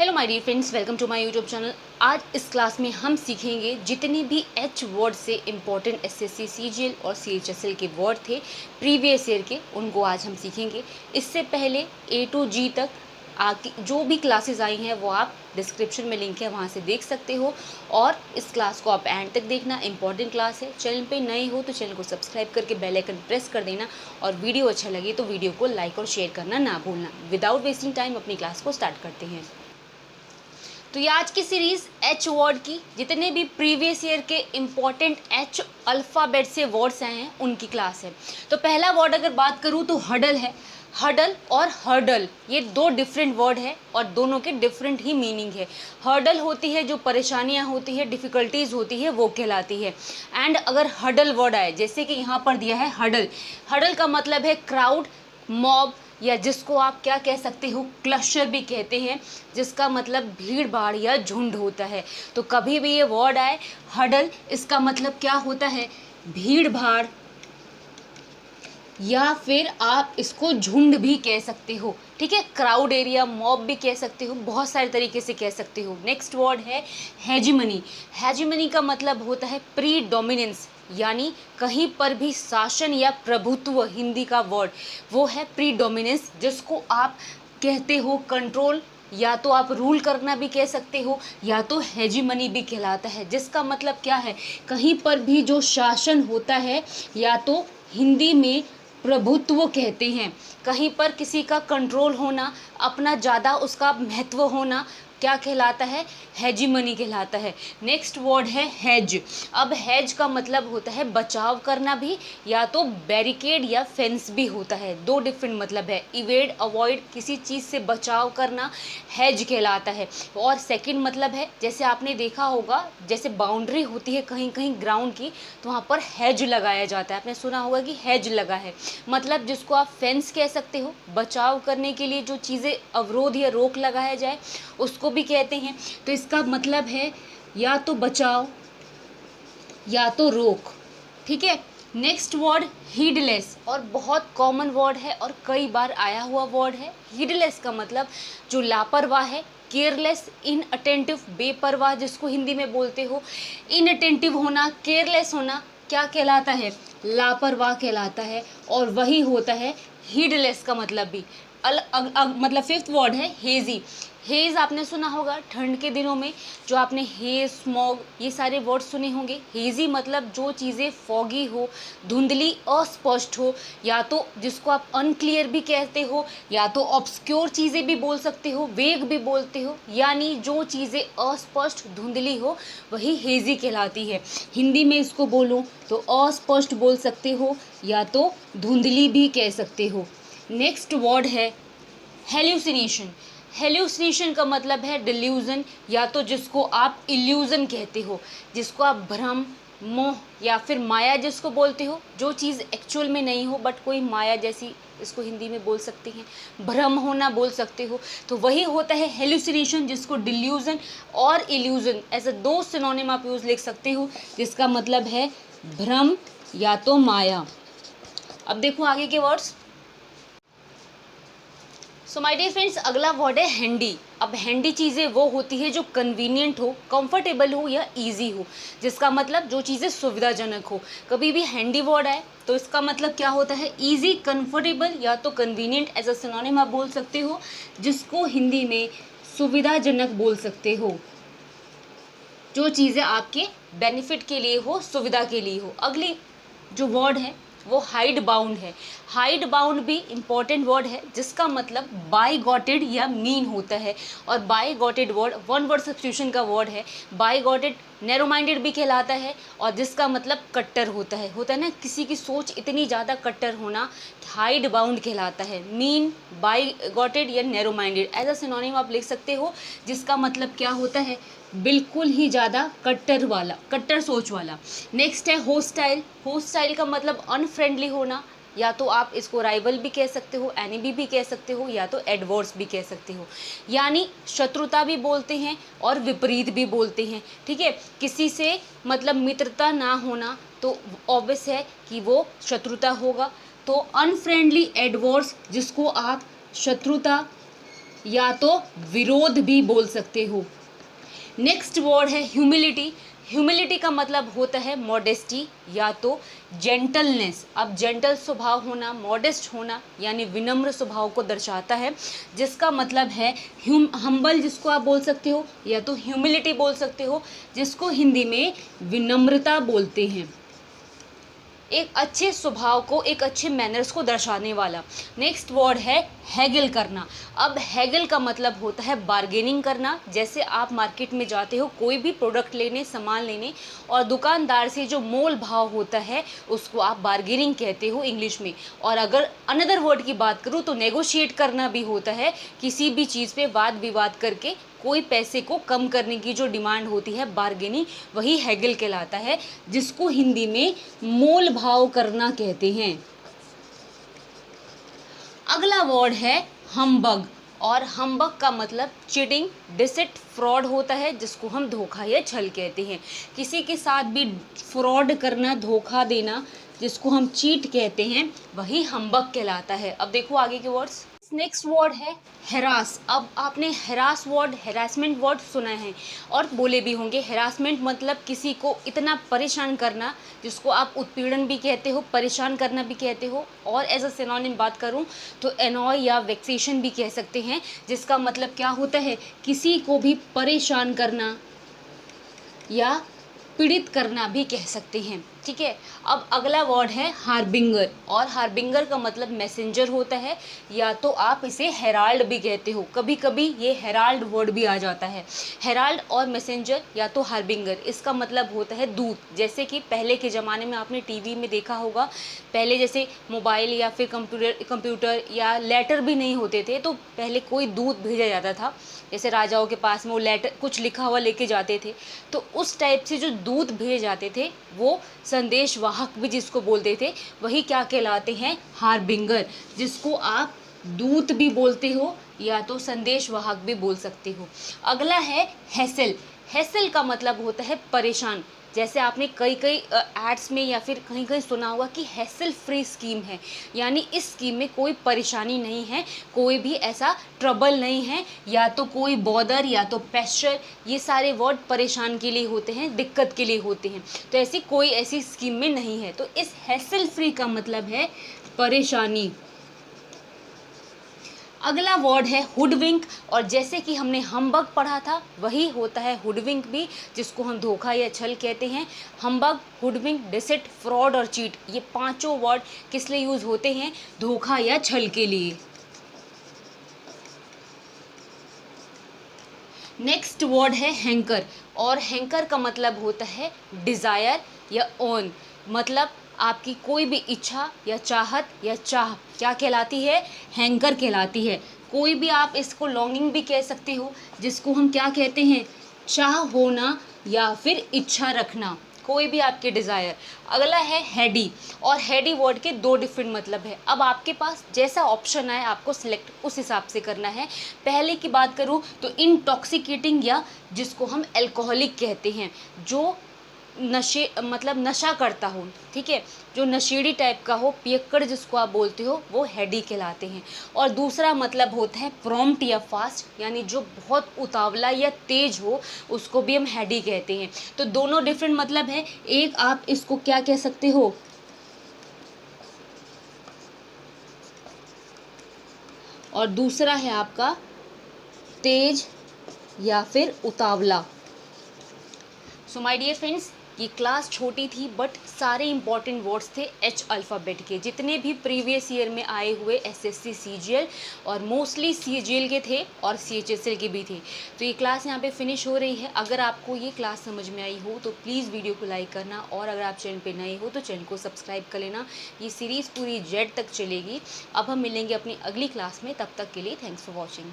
Hello my dear friends, welcome to my YouTube channel. आज इस class में हम सीखेंगे जितने भी एच वर्ड से इम्पोर्टेंट एसएससी सीजीएल और सीएचएसएल के वर्ड थे प्रीवियस ईयर के, उनको आज हम सीखेंगे। इससे पहले ए टू जी तक जो भी क्लासेस आई हैं वो आप डिस्क्रिप्शन में लिंक है, वहाँ से देख सकते हो। और इस क्लास को आप एंड तक देखना, इंपॉर्टेंट क्लास है। चैनल पे नए हो तो चैनल को सब्सक्राइब करके बेल आइकन प्रेस कर देना, और वीडियो अच्छा लगे तो वीडियो को लाइक और शेयर करना ना भूलना। विदाउट वेस्टिंग टाइम अपनी क्लास को स्टार्ट करते हैं। तो ये आज की सीरीज़ एच वर्ड की जितने भी प्रीवियस ईयर के इम्पॉर्टेंट एच अल्फ़ाबेट से वर्ड्स आए हैं उनकी क्लास है। तो पहला वर्ड अगर बात करूँ तो हडल है। हडल और हर्डल ये दो डिफरेंट वर्ड है और दोनों के डिफरेंट ही मीनिंग है। हर्डल होती है जो परेशानियां होती है, डिफ़िकल्टीज़ होती है, वो कहलाती है। एंड अगर हडल वर्ड आए, जैसे कि यहाँ पर दिया है हडल, हडल का मतलब है क्राउड, मॉब, या जिसको आप क्या कह सकते हो, क्लस्टर भी कहते हैं, जिसका मतलब भीड़ भाड़ या झुंड होता है। तो कभी भी ये वर्ड आए हडल, इसका मतलब क्या होता है, भीड़ भाड़, या फिर आप इसको झुंड भी कह सकते हो। ठीक है, क्राउड एरिया, मॉब भी कह सकते हो, बहुत सारे तरीके से कह सकते हो। नेक्स्ट वर्ड है हेजिमनी। हेजिमनी का मतलब होता है प्री डोमिनेंस, यानी कहीं पर भी शासन या प्रभुत्व, हिंदी का वर्ड वो है प्री डोमिनेंस, जिसको आप कहते हो कंट्रोल, या तो आप रूल करना भी कह सकते हो, या तो हेजिमनी भी कहलाता है, जिसका मतलब क्या है, कहीं पर भी जो शासन होता है, या तो हिंदी में प्रभुत्व कहते हैं, कहीं पर किसी का कंट्रोल होना, अपना ज़्यादा उसका महत्व होना, क्या कहलाता है, हेजिमनी कहलाता है। नेक्स्ट वर्ड है हेज। अब हेज का मतलब होता है बचाव करना भी, या तो बैरिकेड या फेंस भी होता है, दो डिफरेंट मतलब है। इवेड, अवॉइड, किसी चीज़ से बचाव करना हेज कहलाता है। और सेकंड मतलब है, जैसे आपने देखा होगा, जैसे बाउंड्री होती है कहीं कहीं ग्राउंड की, तो वहाँ पर हेज लगाया जाता है। आपने सुना होगा कि हेज लगा है, मतलब जिसको आप फेंस कह सकते हो, बचाव करने के लिए जो चीज़ें अवरोध या रोक लगाया जाए उसको भी कहते हैं। तो इसका मतलब है या तो बचाव या तो रोक। ठीक है। नेक्स्ट वर्ड हीडलेस, और बहुत कॉमन वर्ड है और कई बार आया हुआ वर्ड है। हीडलेस का मतलब जो लापरवाह है, केयरलेस, इनअटेंटिव, बेपरवाह जिसको हिंदी में बोलते हो। इनअटेंटिव होना, केयरलेस होना क्या कहलाता है, लापरवाह कहलाता है, और वही होता है हीडलेस का मतलब भी। मतलब फिफ्थ वर्ड है हेजी। हेज़ आपने सुना होगा, ठंड के दिनों में जो आपने हेज़, स्मॉग, ये सारे वर्ड सुने होंगे। हेज़ी मतलब जो चीज़ें फॉगी हो, धुंधली, अस्पष्ट हो, या तो जिसको आप अनक्लियर भी कहते हो, या तो ऑब्सक्योर चीज़ें भी बोल सकते हो, वेग भी बोलते हो, यानी जो चीज़ें अस्पष्ट, धुंधली हो वही हेज़ी कहलाती है। हिंदी में इसको बोलूँ तो अस्पष्ट बोल सकते हो, या तो धुंधली भी कह सकते हो। नेक्स्ट वर्ड है हेल्यूसिनेशन। हेल्यूसिनेशन का मतलब है डिल्यूजन, या तो जिसको आप इल्यूजन कहते हो, जिसको आप भ्रम, मोह, या फिर माया जिसको बोलते हो, जो चीज़ एक्चुअल में नहीं हो बट कोई माया जैसी, इसको हिंदी में बोल सकते हैं, भ्रम होना बोल सकते हो। तो वही होता है हेल्यूसिनेशन, जिसको डिल्यूजन और इल्यूजन एज अ दो सिनोनिम आप यूज लिख सकते हो, जिसका मतलब है भ्रम या तो माया। अब देखो आगे के words. So my dear friends, अगला वर्ड है हैंडी। अब हैंडी चीज़ें वो होती है जो कन्वीनियंट हो, कंफर्टेबल हो या इजी हो, जिसका मतलब जो चीज़ें सुविधाजनक हो। कभी भी हैंडी वर्ड आए तो इसका मतलब क्या होता है, इजी, कंफर्टेबल या तो कन्वीनियंट एज अ सिनोनिम आप बोल सकते हो, जिसको हिंदी में सुविधाजनक बोल सकते हो, जो चीज़ें आपके बेनिफिट के लिए हो, सुविधा के लिए हो। अगली जो वर्ड है वो हाइड बाउंड है। हाइड बाउंड भी इम्पॉर्टेंट वर्ड है, जिसका मतलब बाय गॉटेड या मीन होता है। और bigoted word one word substitution का वर्ड है। बाय गॉटेड नैरो माइंडेड भी कहलाता है, और जिसका मतलब कट्टर होता है ना, किसी की सोच इतनी ज़्यादा कट्टर होना हाइड बाउंड कहलाता है। मीन, बाय गॉटेड या narrow minded as a synonym आप लिख सकते हो, जिसका मतलब क्या होता है, बिल्कुल ही ज़्यादा कट्टर वाला, कट्टर सोच वाला। नेक्स्ट है होस्टाइल। होस्टाइल का मतलब अनफ्रेंडली होना, या तो आप इसको राइवल भी कह सकते हो, एनिमी भी कह सकते हो, या तो एडवर्स भी कह सकते हो, यानी शत्रुता भी बोलते हैं और विपरीत भी बोलते हैं। ठीक है, किसी से मतलब मित्रता ना होना तो ऑब्वियस है कि वो शत्रुता होगा। तो अनफ्रेंडली, एडवर्स, जिसको आप शत्रुता या तो विरोध भी बोल सकते हो। नेक्स्ट वर्ड है ह्यूमिलिटी। ह्यूमिलिटी का मतलब होता है मॉडेस्टी या तो जेंटलनेस। अब जेंटल स्वभाव होना, मॉडेस्ट होना यानी विनम्र स्वभाव को दर्शाता है, जिसका मतलब है हम्बल जिसको आप बोल सकते हो, या तो ह्यूमिलिटी बोल सकते हो जिसको हिंदी में विनम्रता बोलते हैं। एक अच्छे स्वभाव को, एक अच्छे मैनर्स को दर्शाने वाला। नेक्स्ट वर्ड है हैगल करना। अब हैगल का मतलब होता है बार्गेनिंग करना। जैसे आप मार्केट में जाते हो कोई भी प्रोडक्ट लेने, सामान लेने, और दुकानदार से जो मोल भाव होता है उसको आप बार्गेनिंग कहते हो इंग्लिश में। और अगर अनदर वर्ड की बात करूँ तो नेगोशिएट करना भी होता है, किसी भी चीज़ पे वाद विवाद करके कोई पैसे को कम करने की जो डिमांड होती है, बार्गेनिंग, वही हैगल कहलाता है, जिसको हिंदी में मोल भाव करना कहते हैं। अगला वर्ड है हम्बग। और हम्बग का मतलब चीटिंग, डिसिट, फ्रॉड होता है, जिसको हम धोखा या छल कहते हैं। किसी के साथ भी फ्रॉड करना, धोखा देना, जिसको हम चीट कहते हैं, वही हम्बग कहलाता है। अब देखो आगे के वर्ड्स। नेक्स्ट वर्ड है हेरास। अब आपने हेरास वर्ड, हेरासमेंट वर्ड सुना है और बोले भी होंगे। हेरासमेंट मतलब किसी को इतना परेशान करना, जिसको आप उत्पीड़न भी कहते हो, परेशान करना भी कहते हो। और एज अ सिनोनिम बात करूं तो एनॉय या वेक्सेशन भी कह सकते हैं, जिसका मतलब क्या होता है, किसी को भी परेशान करना या पीड़ित करना भी कह सकते हैं। ठीक है। अब अगला वर्ड है हार्बिंगर। और हार्बिंगर का मतलब मैसेंजर होता है, या तो आप इसे हेराल्ड भी कहते हो। कभी कभी ये हेराल्ड वर्ड भी आ जाता है। हेराल्ड और मैसेंजर या तो हार्बिंगर, इसका मतलब होता है दूत। जैसे कि पहले के ज़माने में आपने टीवी में देखा होगा, पहले जैसे मोबाइल या फिर कंप्यूटर या लेटर भी नहीं होते थे, तो पहले कोई दूत भेजा जाता था। जैसे राजाओं के पास में वो लेटर कुछ लिखा हुआ लेके जाते थे, तो उस टाइप से जो दूत भेजे जाते थे वो संदेश वाहक भी जिसको बोलते थे, वही क्या कहलाते हैं, हार्बिंगर, जिसको आप दूत भी बोलते हो या तो संदेश वाहक भी बोल सकते हो। अगला है हैसल। हैसल का मतलब होता है परेशान। जैसे आपने कई एड्स में या फिर कहीं कहीं सुना होगा कि हैसल फ्री स्कीम है, यानी इस स्कीम में कोई परेशानी नहीं है, कोई भी ऐसा ट्रबल नहीं है, या तो कोई बॉदर या तो प्रेशर, ये सारे वर्ड परेशान के लिए होते हैं, दिक्कत के लिए होते हैं। तो ऐसी कोई ऐसी स्कीम में नहीं है। तो इस हैसल फ्री का मतलब है परेशानी। अगला वर्ड है हुडविंक। और जैसे कि हमने हम्बग पढ़ा था, वही होता है हुडविंक भी, जिसको हम धोखा या छल कहते हैं। हम्बग, हुडविंक, डिसिट, फ्रॉड और चीट, ये पांचों वर्ड किस लिए यूज होते हैं, धोखा या छल के लिए। नेक्स्ट वर्ड है हैंकर। और हैंकर का मतलब होता है डिज़ायर या ओन। मतलब आपकी कोई भी इच्छा या चाहत या चाह क्या कहलाती है, हैंकर कहलाती है। कोई भी आप इसको लॉन्गिंग भी कह सकते हो, जिसको हम क्या कहते हैं, चाह होना या फिर इच्छा रखना, कोई भी आपके डिज़ायर। अगला है हेडी। और हेडी वर्ड के दो डिफरेंट मतलब है। अब आपके पास जैसा ऑप्शन आए आपको सिलेक्ट उस हिसाब से करना है। पहले की बात करूँ तो इंटॉक्सिकेटिंग, या जिसको हम अल्कोहलिक कहते हैं, जो नशे मतलब नशा करता हो, ठीक है, जो नशेड़ी टाइप का हो, पियक्कड़ जिसको आप बोलते हो, वो हेडी कहलाते हैं। और दूसरा मतलब होता है प्रॉम्प्ट या फास्ट, यानी जो बहुत उतावला या तेज हो, उसको भी हम हेडी कहते हैं। तो दोनों डिफरेंट मतलब है। एक आप इसको क्या कह सकते हो, और दूसरा है आपका तेज या फिर उतावला। सो माय डियर फ्रेंड्स, ये क्लास छोटी थी बट सारे इंपॉर्टेंट वर्ड्स थे एच अल्फ़ाबेट के, जितने भी प्रीवियस ईयर में आए हुए एसएससी सीजीएल और मोस्टली सीजीएल के थे और सीएचएसएल के भी थे। तो ये क्लास यहाँ पे फिनिश हो रही है। अगर आपको ये क्लास समझ में आई हो तो प्लीज़ वीडियो को लाइक करना, और अगर आप चैनल पे नए हो तो चैनल को सब्सक्राइब कर लेना। ये सीरीज़ पूरी जेड तक चलेगी। अब हम मिलेंगे अपनी अगली क्लास में, तब तक के लिए थैंक्स फॉर वॉचिंग।